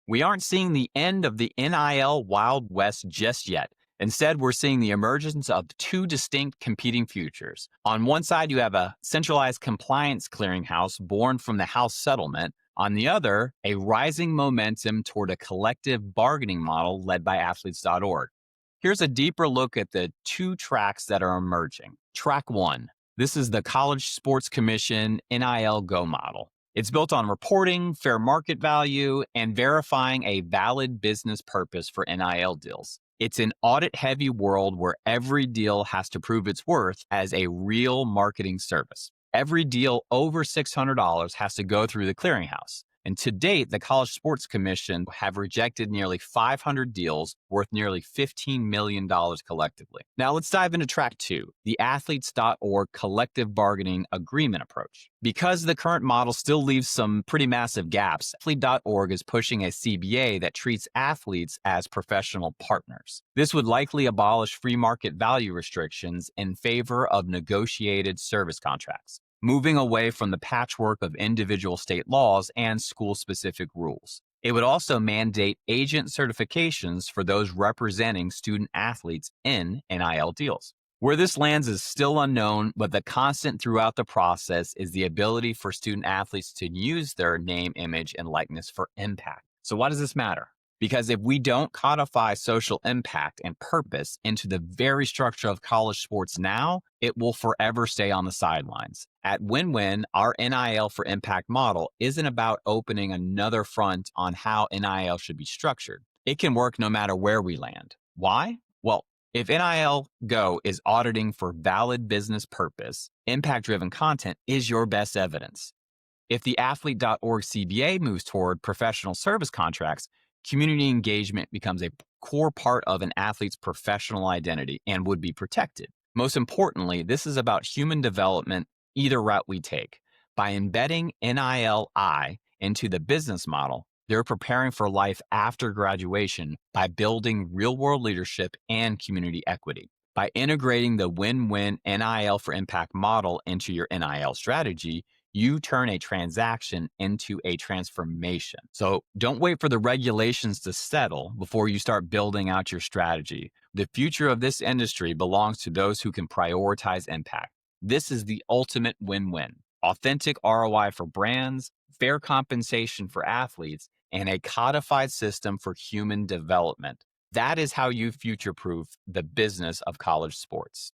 We aren't seeing the end of the NIL Wild West just yet. Instead, we're seeing the emergence of two distinct competing futures. On one side, you have a centralized compliance clearinghouse born from the House settlement. On the other, a rising momentum toward a collective bargaining model led by athletes.org. Here's a deeper look at the two tracks that are emerging. Track one, this is the College Sports Commission NILGo model. It's built on reporting, fair market value, and verifying a valid business purpose for NIL deals. It's an audit-heavy world where every deal has to prove its worth as a real marketing service. Every deal over $600 has to go through the clearinghouse. And to date, the College Sports Commission have rejected nearly 500 deals worth nearly $15 million collectively. Now let's dive into track two, the athletes.org collective bargaining agreement approach. Because the current model still leaves some pretty massive gaps, athlete.org is pushing a CBA that treats athletes as professional partners. This would likely abolish free market value restrictions in favor of negotiated service contracts, moving away from the patchwork of individual state laws and school-specific rules. It would also mandate agent certifications for those representing student athletes in NIL deals. Where this lands is still unknown, but the constant throughout the process is the ability for student athletes to use their name, image, and likeness for impact. So why does this matter? Because if we don't codify social impact and purpose into the very structure of college sports now, it will forever stay on the sidelines. At Win-Win, our NIL for Impact model isn't about opening another front on how NIL should be structured. It can work no matter where we land. Why? Well, if NILGo is auditing for valid business purpose, impact-driven content is your best evidence. If the athlete.org CBA moves toward professional service contracts, community engagement becomes a core part of an athlete's professional identity and would be protected. Most importantly, this is about human development either route we take. By embedding NILi into the business model, they're preparing for life after graduation by building real-world leadership and community equity. By integrating the win-win NIL for impact model into your NIL strategy, you turn a transaction into a transformation. So don't wait for the regulations to settle before you start building out your strategy. The future of this industry belongs to those who can prioritize impact. This is the ultimate win-win. Authentic ROI for brands, fair compensation for athletes, and a codified system for human development. That is how you future-proof the business of college sports.